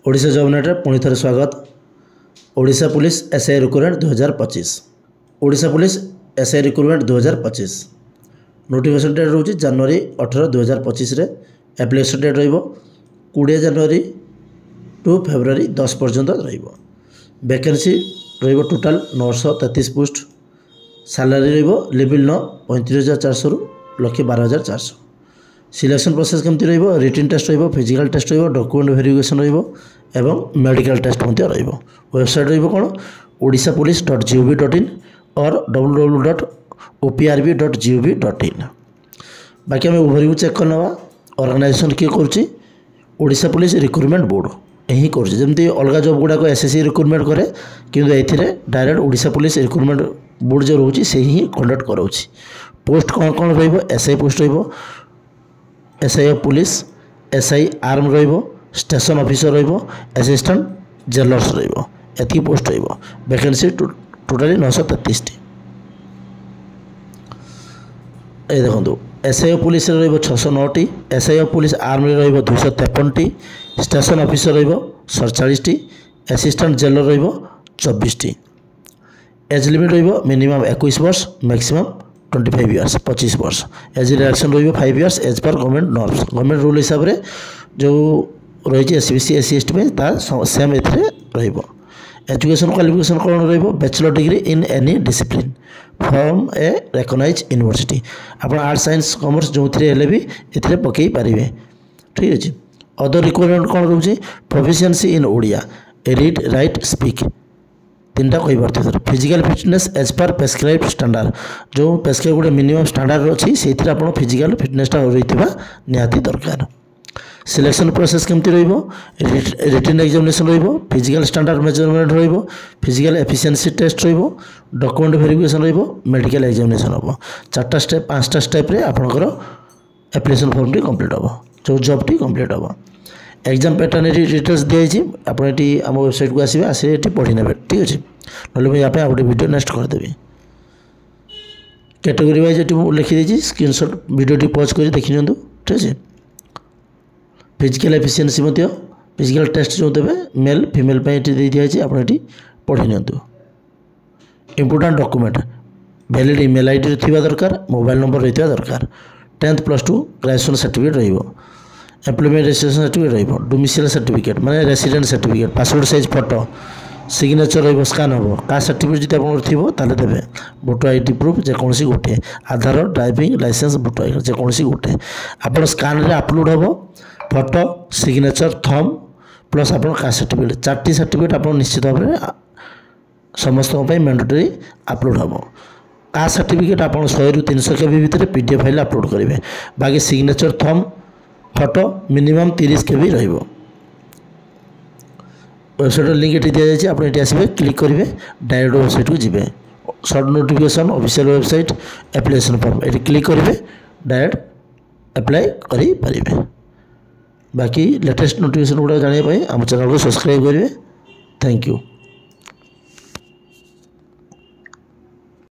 Odisha job net पुणी थे स्वागत। Odisha police SI recruitment 2025। Odisha police SI recruitment 2025 notification date रोचे जनवरी 18 2025 रे एप्लिकेशन डेट रहिबो 20 जनवरी टू फेब्रुआरी 10 पर्यंत रहिबो। वैकेंसी रहिबो टोटाल 933 पोस्ट। सैलरी रहिबो लेवल 9 35,400 रु 1,12,400। सिलेक्शन प्रोसेस केमती रहिबो रिटन टेस्ट रहिबो फिजिकल टेस्ट रहिबो डॉक्यूमेंट वेरिफिकेशन रहिबो एवं मेडिकल टेस्ट मध्य रहिबो। वेबसाइट रहिबो कोन odishapolice.gov.in और www.oprb.gov.in। बाकी आम ओवरव्यू चेक करना ऑर्गेनाइजेशन किए करुच्ची ओडिशा पुलिस रिक्रुटमेंट बोर्ड यही करमती अलग जॉब गुड़ाक एसएससी रिक्रुटमेंट करे किंतु एथिरे direct Odisha police recruitment board जो रोचे से ही कंडक्ट कराउछि। पोस्ट कौन कौन रहिबो एसआई पोस्ट रहिबो SI of police SI arm रहिबो स्टेशन ऑफिसर रहिबो असिस्टेंट जेलर्स रहिबो एति पोस्ट रहिबो। Vacancy totally 933 T. ए देखो एसआई ऑफ पुलिस रहिबो 609 T SI of police arm रहिबो 253 टी स्टेशन ऑफिसर रहिबो 47 टी असिस्टेंट जेलर रहिबो 24 टी। एज लिमिट रहिबो मिनिमम 21 वर्ष मैक्सिमम 25 इयर्स 25 वर्ष। एज रिलेक्शन रहिबो 5 years as per government norms government rule हिसाब रे जो रही एसबीसी एससी एसटी में तार सेम एथिरे रहिबो। एजुकेशन क्वालिफिकेशन कौन रहिबो bachelor degree in any discipline from a recognised university. आपण आर्ट्स साइंस कॉमर्स जो थ्रे हेले भी एथिरे पकई पारिबे। ठीक अछि। अदर रिक्वायरमेंट कौन रोचे proficiency in Odia read write speak तीनटा कही पार्थ sir. Physical fitness as per prescribe standard जो प्रेस्क्राइब गोटे मिनिमम स्टैंडर्ड अच्छी से आप फिजिकल फिटनेसटा रही निहाती दरकार। सिलेक्शन प्रोसेस केमती written examination physical standard measurement physical efficiency test document verification medical examination हम 4टा स्टेप 5टा स्टेप रे आपनकर एप्लिकेशन फॉर्म टी कंप्लीट हम जो जॉब टी कंप्लीट हम। एग्जाम पैटर्न ये डिटेल्स दिखाई आप आम वेबसाइट को आसवे आसे पढ़ी ने। ठीक अच्छे ना मुझे यहाँ गोटे वीडियो नेक्स्ट करदेवी। कैटेगरी वाइज ये लिखी स्क्रीनशॉट वीडियो पॉज कर देखी नियंतु। ठीक है। फिजिकल एफिशिएंसी फिजिकल टेस्ट जो देवे मेल फीमेल पे दे दिखाई आप पढ़ी नियंतु। Important document valid email ID थिबा दरकार मोबाइल नंबर रही दरकार 10th + 2 ग्रेजुएशन सर्टिफिकेट रहिबो एम्प्लॉयमेंट रजिस्ट्रेशन सर्टिफिकेट रहिबो डोमिसाइल सर्टिफिकेट माने resident certificate passport size photo signature रहिबो स्कैन हो कास्ट सर्टिफिकेट जदि आपन थिबो ताले देबे वोटर आईडी प्रूफ जे कोनसी गोटे आधार ड्राइविंग लाइसेंस वोटर आईडी जे कोनसी गोटे आपन स्कैन रे अपलोड होबो फोटो सिग्नेचर थंब प्लस आपन कास्ट सर्टिफिकेट 4टी सर्टिफिकेट आपन निश्चित भाव में समस्त मैंडेटरी अपलोड होबो। कास्ट सर्टिफिकेट आप 100 ରୁ 300 KB भितर पीडीएफ फाइल अपलोड करेंगे। बाकी signature thumb photo minimum 30 KB रहिबो। वेबसाइट लिंक ये दिया जाए आप आसवे क्लिक करेंगे डायरेक्ट वेबसाइट को जी सर्ट notification official website application form ये क्लिक करेंगे डायरेक्ट अप्लाई करेंगे। बाकी लेटेस्ट नोटिफिकेशन गुड़ा जानापी आम चैनल को सब्सक्राइब करेंगे। Thank you.